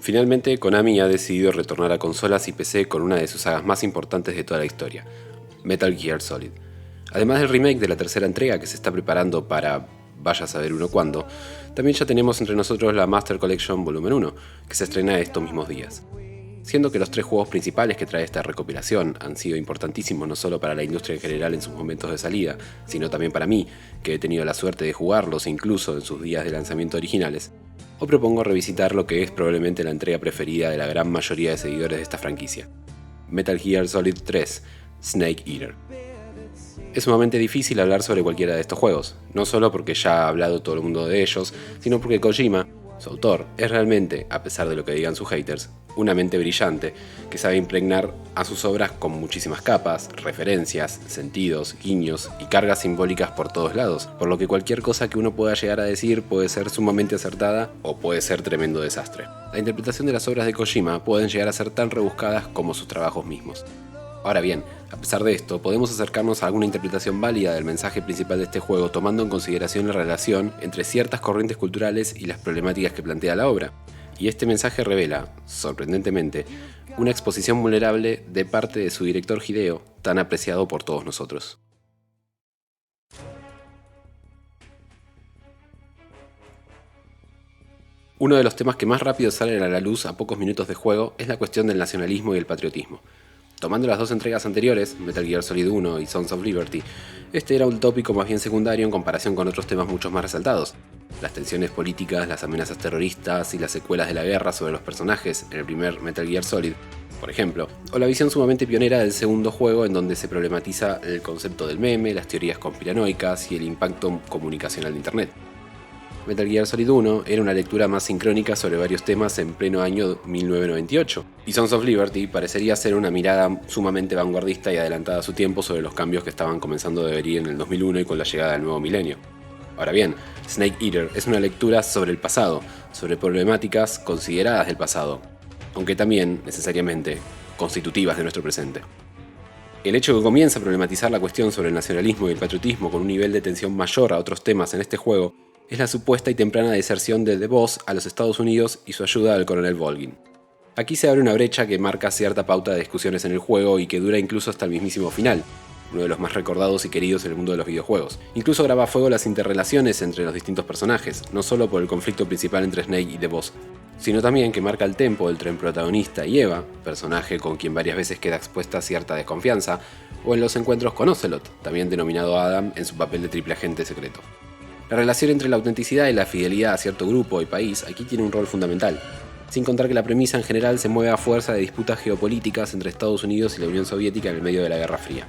Finalmente, Konami ha decidido retornar a consolas y PC con una de sus sagas más importantes de toda la historia, Metal Gear Solid. Además del remake de la tercera entrega que se está preparando para vaya a saber uno cuándo, también ya tenemos entre nosotros la Master Collection Volumen 1, que se estrena estos mismos días. Siendo que los 3 juegos principales que trae esta recopilación han sido importantísimos no solo para la industria en general en sus momentos de salida, sino también para mí, que he tenido la suerte de jugarlos incluso en sus días de lanzamiento originales, os propongo revisitar lo que es probablemente la entrega preferida de la gran mayoría de seguidores de esta franquicia, Metal Gear Solid 3, Snake Eater. Es sumamente difícil hablar sobre cualquiera de estos juegos, no solo porque ya ha hablado todo el mundo de ellos, sino porque Kojima, su autor, es realmente, a pesar de lo que digan sus haters, una mente brillante que sabe impregnar a sus obras con muchísimas capas, referencias, sentidos, guiños y cargas simbólicas por todos lados, por lo que cualquier cosa que uno pueda llegar a decir puede ser sumamente acertada o puede ser tremendo desastre. La interpretación de las obras de Kojima pueden llegar a ser tan rebuscadas como sus trabajos mismos. Ahora bien, a pesar de esto, podemos acercarnos a alguna interpretación válida del mensaje principal de este juego tomando en consideración la relación entre ciertas corrientes culturales y las problemáticas que plantea la obra. Y este mensaje revela, sorprendentemente, una exposición vulnerable de parte de su director Hideo, tan apreciado por todos nosotros. Uno de los temas que más rápido salen a la luz a pocos minutos de juego es la cuestión del nacionalismo y el patriotismo. Tomando las 2 entregas anteriores, Metal Gear Solid 1 y Sons of Liberty, este era un tópico más bien secundario en comparación con otros temas mucho más resaltados. Las tensiones políticas, las amenazas terroristas y las secuelas de la guerra sobre los personajes en el primer Metal Gear Solid, por ejemplo, o la visión sumamente pionera del segundo juego en donde se problematiza el concepto del meme, las teorías conspiranoicas y el impacto comunicacional de Internet. Metal Gear Solid 1 era una lectura más sincrónica sobre varios temas en pleno año 1998, y Sons of Liberty parecería ser una mirada sumamente vanguardista y adelantada a su tiempo sobre los cambios que estaban comenzando a venir en el 2001 y con la llegada del nuevo milenio. Ahora bien, Snake Eater es una lectura sobre el pasado, sobre problemáticas consideradas del pasado, aunque también, necesariamente, constitutivas de nuestro presente. El hecho de que comienza a problematizar la cuestión sobre el nacionalismo y el patriotismo con un nivel de tensión mayor a otros temas en este juego es la supuesta y temprana deserción de The Boss a los Estados Unidos y su ayuda al coronel Volgin. Aquí se abre una brecha que marca cierta pauta de discusiones en el juego y que dura incluso hasta el mismísimo final, uno de los más recordados y queridos en el mundo de los videojuegos. Incluso graba a fuego las interrelaciones entre los distintos personajes, no solo por el conflicto principal entre Snake y The Boss, sino también que marca el tempo entre el protagonista y Eva, personaje con quien varias veces queda expuesta cierta desconfianza, o en los encuentros con Ocelot, también denominado Adam en su papel de triple agente secreto. La relación entre la autenticidad y la fidelidad a cierto grupo y país aquí tiene un rol fundamental, sin contar que la premisa en general se mueve a fuerza de disputas geopolíticas entre Estados Unidos y la Unión Soviética en el medio de la Guerra Fría.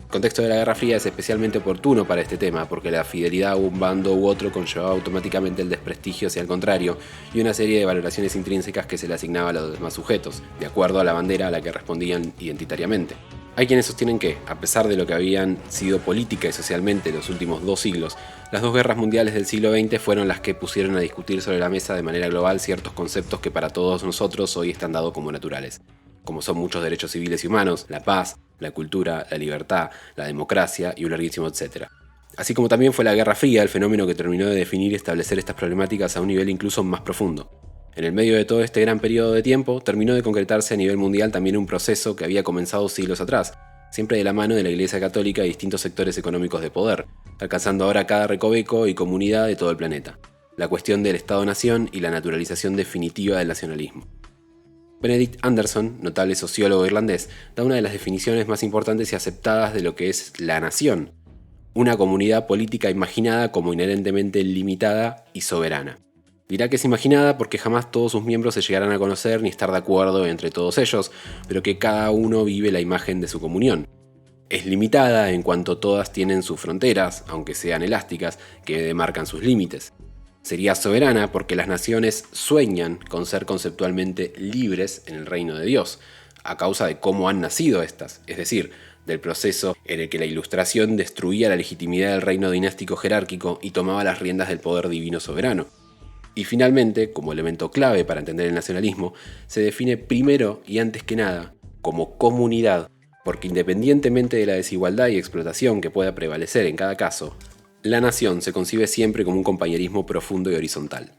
El contexto de la Guerra Fría es especialmente oportuno para este tema porque la fidelidad a un bando u otro conllevaba automáticamente el desprestigio hacia el contrario y una serie de valoraciones intrínsecas que se le asignaba a los demás sujetos, de acuerdo a la bandera a la que respondían identitariamente. Hay quienes sostienen que, a pesar de lo que habían sido política y socialmente los últimos 2 siglos, las 2 guerras mundiales del siglo XX fueron las que pusieron a discutir sobre la mesa de manera global ciertos conceptos que para todos nosotros hoy están dados como naturales, como son muchos derechos civiles y humanos, la paz, la cultura, la libertad, la democracia y un larguísimo etcétera. Así como también fue la Guerra Fría el fenómeno que terminó de definir y establecer estas problemáticas a un nivel incluso más profundo. En el medio de todo este gran periodo de tiempo, terminó de concretarse a nivel mundial también un proceso que había comenzado siglos atrás, siempre de la mano de la Iglesia Católica y distintos sectores económicos de poder, alcanzando ahora cada recoveco y comunidad de todo el planeta. La cuestión del Estado-Nación y la naturalización definitiva del nacionalismo. Benedict Anderson, notable sociólogo irlandés, da una de las definiciones más importantes y aceptadas de lo que es la nación, una comunidad política imaginada como inherentemente limitada y soberana. Dirá que es imaginada porque jamás todos sus miembros se llegarán a conocer ni estar de acuerdo entre todos ellos, pero que cada uno vive la imagen de su comunión. Es limitada en cuanto todas tienen sus fronteras, aunque sean elásticas, que demarcan sus límites. Sería soberana porque las naciones sueñan con ser conceptualmente libres en el reino de Dios, a causa de cómo han nacido estas, es decir, del proceso en el que la Ilustración destruía la legitimidad del reino dinástico jerárquico y tomaba las riendas del poder divino soberano. Y finalmente, como elemento clave para entender el nacionalismo, se define primero y antes que nada como comunidad, porque independientemente de la desigualdad y explotación que pueda prevalecer en cada caso, la nación se concibe siempre como un compañerismo profundo y horizontal.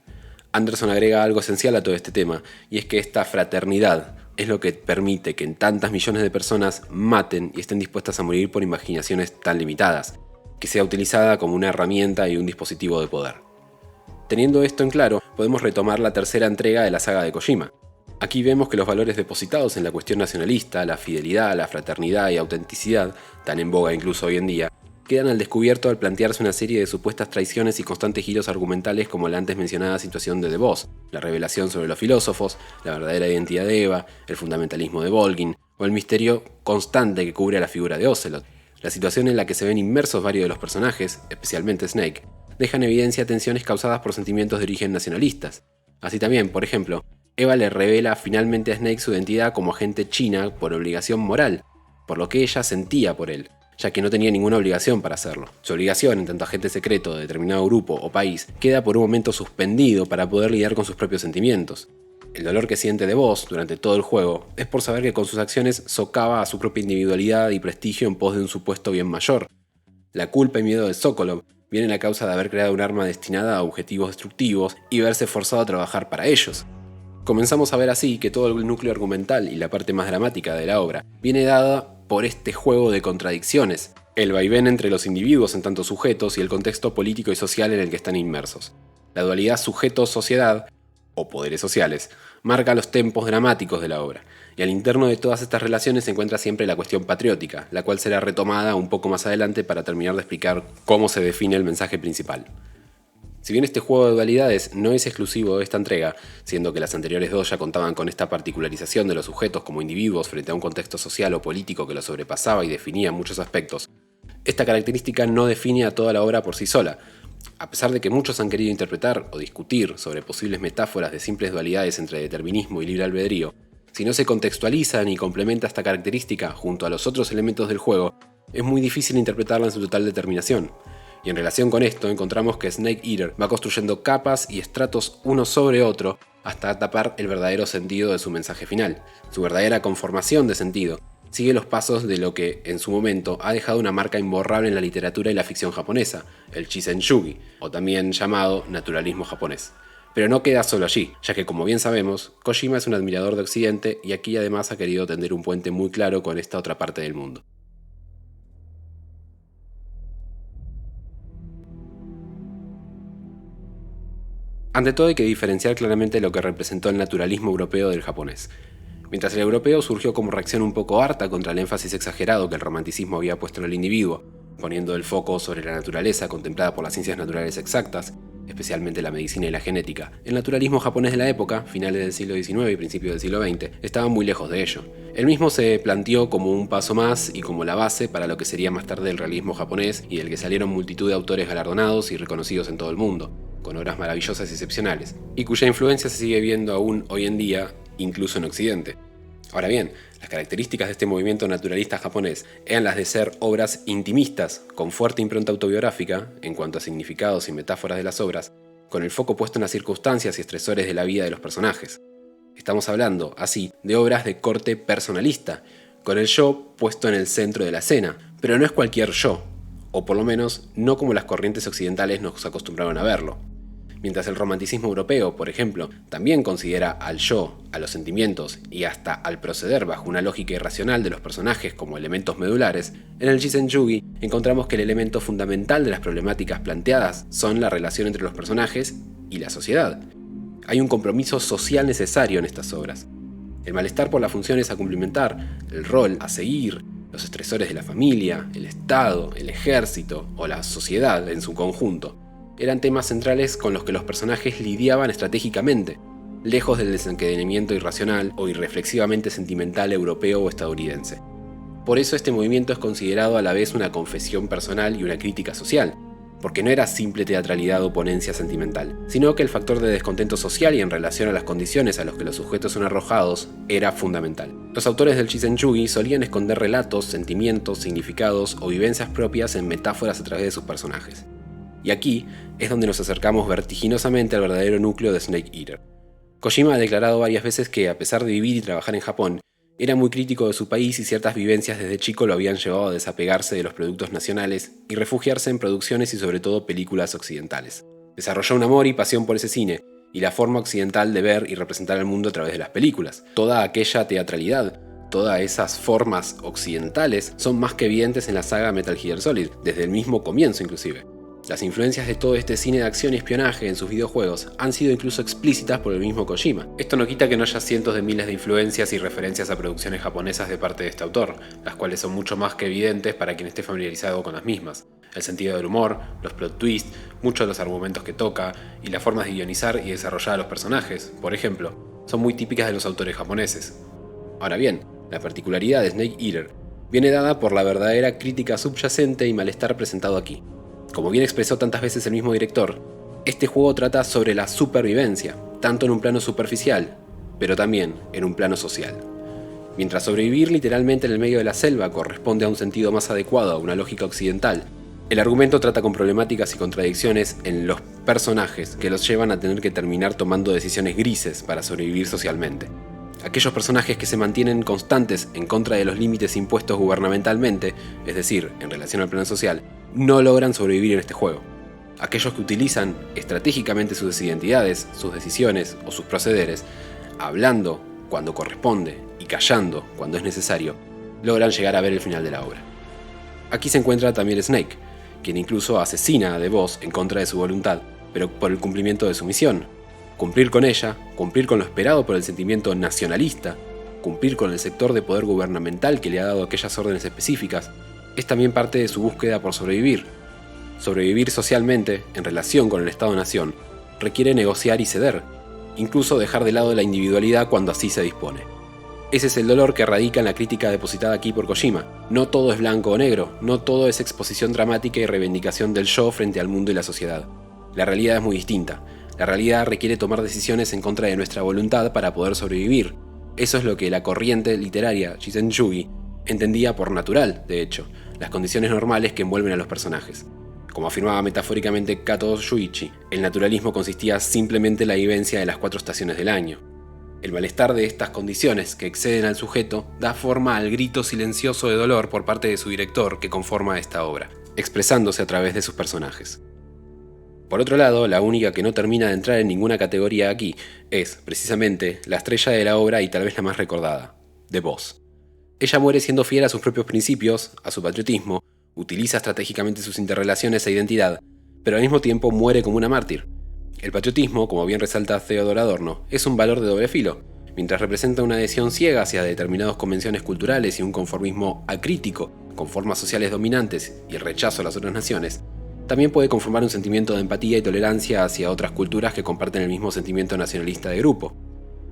Anderson agrega algo esencial a todo este tema, y es que esta fraternidad es lo que permite que en tantas millones de personas maten y estén dispuestas a morir por imaginaciones tan limitadas, que sea utilizada como una herramienta y un dispositivo de poder. Teniendo esto en claro, podemos retomar la tercera entrega de la saga de Kojima. Aquí vemos que los valores depositados en la cuestión nacionalista, la fidelidad, la fraternidad y autenticidad, tan en boga incluso hoy en día, quedan al descubierto al plantearse una serie de supuestas traiciones y constantes giros argumentales como la antes mencionada situación de The Boss, la revelación sobre los filósofos, la verdadera identidad de Eva, el fundamentalismo de Volgin, o el misterio constante que cubre a la figura de Ocelot. La situación en la que se ven inmersos varios de los personajes, especialmente Snake, deja en evidencia tensiones causadas por sentimientos de origen nacionalistas. Así también, por ejemplo, Eva le revela finalmente a Snake su identidad como agente china por obligación moral, por lo que ella sentía por él, ya que no tenía ninguna obligación para hacerlo. Su obligación en tanto agente secreto de determinado grupo o país queda por un momento suspendido para poder lidiar con sus propios sentimientos. El dolor que siente de Boss durante todo el juego es por saber que con sus acciones socava a su propia individualidad y prestigio en pos de un supuesto bien mayor. La culpa y miedo de Sokolov vienen a causa de haber creado un arma destinada a objetivos destructivos y verse forzado a trabajar para ellos. Comenzamos a ver así que todo el núcleo argumental y la parte más dramática de la obra viene dada por este juego de contradicciones, el vaivén entre los individuos en tanto sujetos y el contexto político y social en el que están inmersos. La dualidad sujeto-sociedad, o poderes sociales, marca los tempos dramáticos de la obra, y al interno de todas estas relaciones se encuentra siempre la cuestión patriótica, la cual será retomada un poco más adelante para terminar de explicar cómo se define el mensaje principal. Si bien este juego de dualidades no es exclusivo de esta entrega, siendo que las anteriores dos ya contaban con esta particularización de los sujetos como individuos frente a un contexto social o político que los sobrepasaba y definía en muchos aspectos, esta característica no define a toda la obra por sí sola. A pesar de que muchos han querido interpretar o discutir sobre posibles metáforas de simples dualidades entre determinismo y libre albedrío, si no se contextualiza ni complementa esta característica junto a los otros elementos del juego, es muy difícil interpretarla en su total determinación. Y en relación con esto encontramos que Snake Eater va construyendo capas y estratos uno sobre otro hasta tapar el verdadero sentido de su mensaje final. Su verdadera conformación de sentido sigue los pasos de lo que, en su momento, ha dejado una marca imborrable en la literatura y la ficción japonesa, el Shinsengumi, o también llamado naturalismo japonés. Pero no queda solo allí, ya que como bien sabemos, Kojima es un admirador de Occidente y aquí además ha querido tender un puente muy claro con esta otra parte del mundo. Ante todo hay que diferenciar claramente lo que representó el naturalismo europeo del japonés. Mientras el europeo surgió como reacción un poco harta contra el énfasis exagerado que el romanticismo había puesto en el individuo, poniendo el foco sobre la naturaleza contemplada por las ciencias naturales exactas, especialmente la medicina y la genética, el naturalismo japonés de la época, finales del siglo XIX y principios del siglo XX, estaba muy lejos de ello. El mismo se planteó como un paso más y como la base para lo que sería más tarde el realismo japonés y del que salieron multitud de autores galardonados y reconocidos en todo el mundo, con obras maravillosas y excepcionales, y cuya influencia se sigue viendo aún hoy en día, incluso en Occidente. Ahora bien, las características de este movimiento naturalista japonés eran las de ser obras intimistas, con fuerte impronta autobiográfica, en cuanto a significados y metáforas de las obras, con el foco puesto en las circunstancias y estresores de la vida de los personajes. Estamos hablando, así, de obras de corte personalista, con el yo puesto en el centro de la escena, pero no es cualquier yo, o por lo menos no como las corrientes occidentales nos acostumbraron a verlo. Mientras el romanticismo europeo, por ejemplo, también considera al yo, a los sentimientos y hasta al proceder bajo una lógica irracional de los personajes como elementos medulares, en el Shinsengumi encontramos que el elemento fundamental de las problemáticas planteadas son la relación entre los personajes y la sociedad. Hay un compromiso social necesario en estas obras. El malestar por las funciones a cumplimentar, el rol a seguir, los estresores de la familia, el Estado, el ejército o la sociedad en su conjunto, eran temas centrales con los que los personajes lidiaban estratégicamente, lejos del desencadenamiento irracional o irreflexivamente sentimental europeo o estadounidense. Por eso este movimiento es considerado a la vez una confesión personal y una crítica social, porque no era simple teatralidad o ponencia sentimental, sino que el factor de descontento social y en relación a las condiciones a los que los sujetos son arrojados era fundamental. Los autores del Shinsengumi solían esconder relatos, sentimientos, significados o vivencias propias en metáforas a través de sus personajes. Y aquí es donde nos acercamos vertiginosamente al verdadero núcleo de Snake Eater. Kojima ha declarado varias veces que, a pesar de vivir y trabajar en Japón, era muy crítico de su país y ciertas vivencias desde chico lo habían llevado a desapegarse de los productos nacionales y refugiarse en producciones y sobre todo películas occidentales. Desarrolló un amor y pasión por ese cine, y la forma occidental de ver y representar el mundo a través de las películas. Toda aquella teatralidad, todas esas formas occidentales son más que evidentes en la saga Metal Gear Solid, desde el mismo comienzo inclusive. Las influencias de todo este cine de acción y espionaje en sus videojuegos han sido incluso explícitas por el mismo Kojima. Esto no quita que no haya cientos de miles de influencias y referencias a producciones japonesas de parte de este autor, las cuales son mucho más que evidentes para quien esté familiarizado con las mismas. El sentido del humor, los plot twists, muchos de los argumentos que toca y las formas de guionizar y desarrollar a los personajes, por ejemplo, son muy típicas de los autores japoneses. Ahora bien, la particularidad de Snake Eater viene dada por la verdadera crítica subyacente y malestar presentado aquí. Como bien expresó tantas veces el mismo director, este juego trata sobre la supervivencia, tanto en un plano superficial, pero también en un plano social. Mientras sobrevivir literalmente en el medio de la selva corresponde a un sentido más adecuado a una lógica occidental, el argumento trata con problemáticas y contradicciones en los personajes que los llevan a tener que terminar tomando decisiones grises para sobrevivir socialmente. Aquellos personajes que se mantienen constantes en contra de los límites impuestos gubernamentalmente, es decir, en relación al plano social, no logran sobrevivir en este juego. Aquellos que utilizan estratégicamente sus identidades, sus decisiones o sus procederes, hablando cuando corresponde y callando cuando es necesario, logran llegar a ver el final de la obra. Aquí se encuentra también Snake, quien incluso asesina a The Boss en contra de su voluntad, pero por el cumplimiento de su misión. Cumplir con ella, cumplir con lo esperado por el sentimiento nacionalista, cumplir con el sector de poder gubernamental que le ha dado aquellas órdenes específicas, es también parte de su búsqueda por sobrevivir. Sobrevivir socialmente, en relación con el Estado-Nación, requiere negociar y ceder, incluso dejar de lado la individualidad cuando así se dispone. Ese es el dolor que radica en la crítica depositada aquí por Kojima. No todo es blanco o negro, no todo es exposición dramática y reivindicación del yo frente al mundo y la sociedad. La realidad es muy distinta. La realidad requiere tomar decisiones en contra de nuestra voluntad para poder sobrevivir. Eso es lo que la corriente literaria Shisen Yugi entendía por natural, de hecho, las condiciones normales que envuelven a los personajes. Como afirmaba metafóricamente Kato Shuichi, el naturalismo consistía simplemente en la vivencia de las 4 estaciones del año. El malestar de estas condiciones que exceden al sujeto da forma al grito silencioso de dolor por parte de su director que conforma esta obra, expresándose a través de sus personajes. Por otro lado, la única que no termina de entrar en ninguna categoría aquí es, precisamente, la estrella de la obra y tal vez la más recordada, The Boss. Ella muere siendo fiel a sus propios principios, a su patriotismo, utiliza estratégicamente sus interrelaciones e identidad, pero al mismo tiempo muere como una mártir. El patriotismo, como bien resalta Theodor Adorno, es un valor de doble filo. Mientras representa una adhesión ciega hacia determinadas convenciones culturales y un conformismo acrítico con formas sociales dominantes y el rechazo a las otras naciones, también puede conformar un sentimiento de empatía y tolerancia hacia otras culturas que comparten el mismo sentimiento nacionalista de grupo.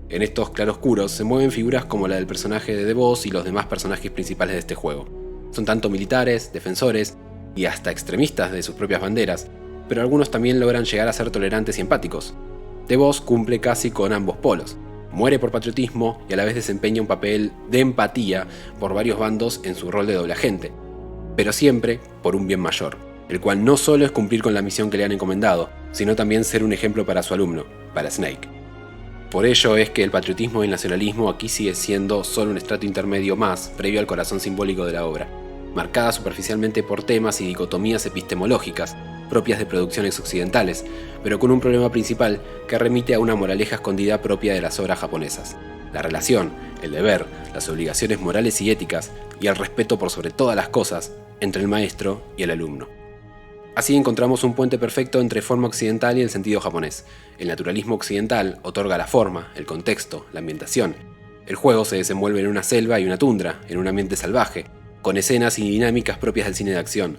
En estos claroscuros se mueven figuras como la del personaje de The Boss y los demás personajes principales de este juego. Son tanto militares, defensores y hasta extremistas de sus propias banderas, pero algunos también logran llegar a ser tolerantes y empáticos. The Boss cumple casi con ambos polos. Muere por patriotismo y a la vez desempeña un papel de empatía por varios bandos en su rol de doble agente, pero siempre por un bien mayor, el cual no solo es cumplir con la misión que le han encomendado, sino también ser un ejemplo para su alumno, para Snake. Por ello es que el patriotismo y el nacionalismo aquí sigue siendo solo un estrato intermedio más, previo al corazón simbólico de la obra, marcada superficialmente por temas y dicotomías epistemológicas, propias de producciones occidentales, pero con un problema principal que remite a una moraleja escondida propia de las obras japonesas: la relación, el deber, las obligaciones morales y éticas, y el respeto por sobre todas las cosas, entre el maestro y el alumno. Así encontramos un puente perfecto entre forma occidental y el sentido japonés. El naturalismo occidental otorga la forma, el contexto, la ambientación. El juego se desenvuelve en una selva y una tundra, en un ambiente salvaje, con escenas y dinámicas propias del cine de acción.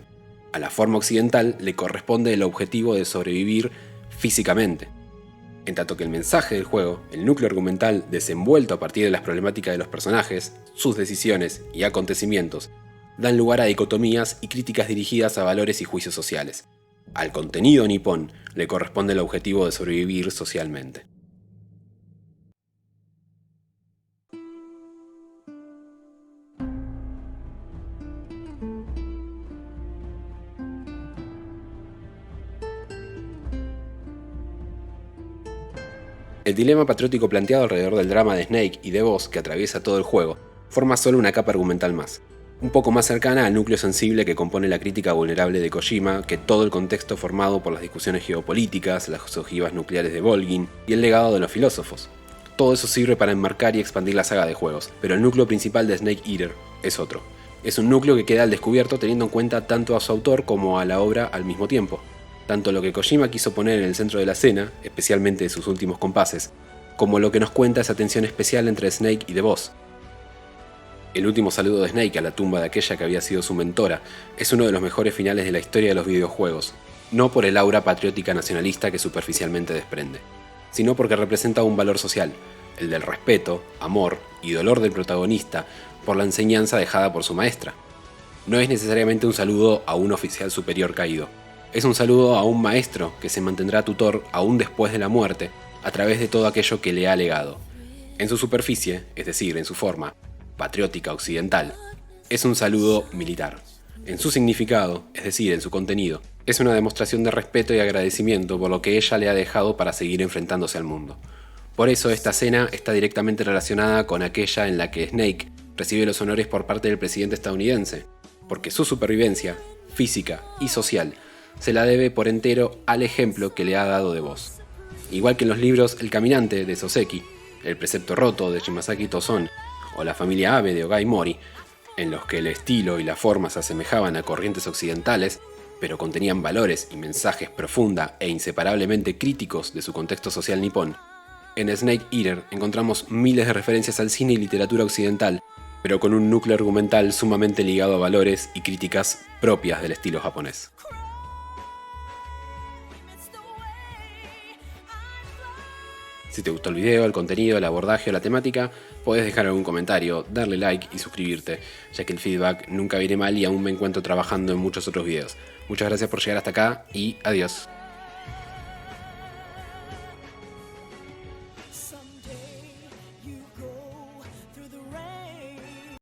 A la forma occidental le corresponde el objetivo de sobrevivir físicamente. En tanto que el mensaje del juego, el núcleo argumental desenvuelto a partir de las problemáticas de los personajes, sus decisiones y acontecimientos, dan lugar a dicotomías y críticas dirigidas a valores y juicios sociales. Al contenido nipón le corresponde el objetivo de sobrevivir socialmente. El dilema patriótico planteado alrededor del drama de Snake y The Boss que atraviesa todo el juego forma solo una capa argumental más. un poco más cercana al núcleo sensible que compone la crítica vulnerable de Kojima que todo el contexto formado por las discusiones geopolíticas, las ojivas nucleares de Volgin y el legado de los filósofos. Todo eso sirve para enmarcar y expandir la saga de juegos, pero el núcleo principal de Snake Eater es otro. Es un núcleo que queda al descubierto teniendo en cuenta tanto a su autor como a la obra al mismo tiempo. Tanto lo que Kojima quiso poner en el centro de la escena, especialmente de sus últimos compases, como lo que nos cuenta esa tensión especial entre Snake y The Boss. El último saludo de Snake a la tumba de aquella que había sido su mentora es uno de los mejores finales de la historia de los videojuegos, no por el aura patriótica nacionalista que superficialmente desprende, sino porque representa un valor social, el del respeto, amor y dolor del protagonista por la enseñanza dejada por su maestra. No es necesariamente un saludo a un oficial superior caído, es un saludo a un maestro que se mantendrá tutor aún después de la muerte a través de todo aquello que le ha legado. En su superficie, es decir, en su forma, patriótica occidental, es un saludo militar. En su significado, es decir, en su contenido, es una demostración de respeto y agradecimiento por lo que ella le ha dejado para seguir enfrentándose al mundo. Por eso esta escena está directamente relacionada con aquella en la que Snake recibe los honores por parte del presidente estadounidense, porque su supervivencia, física y social, se la debe por entero al ejemplo que le ha dado The Boss. Igual que en los libros El Caminante de Soseki, El Precepto Roto de Shimasaki Tozon o La Familia Abe de Ogai Mori, en los que el estilo y la forma se asemejaban a corrientes occidentales, pero contenían valores y mensajes profunda e inseparablemente críticos de su contexto social nipón, en Snake Eater encontramos miles de referencias al cine y literatura occidental, pero con un núcleo argumental sumamente ligado a valores y críticas propias del estilo japonés. Si te gustó el video, el contenido, el abordaje o la temática, podés dejar algún comentario, darle like y suscribirte, ya que el feedback nunca viene mal y aún me encuentro trabajando en muchos otros videos. Muchas gracias por llegar hasta acá y adiós.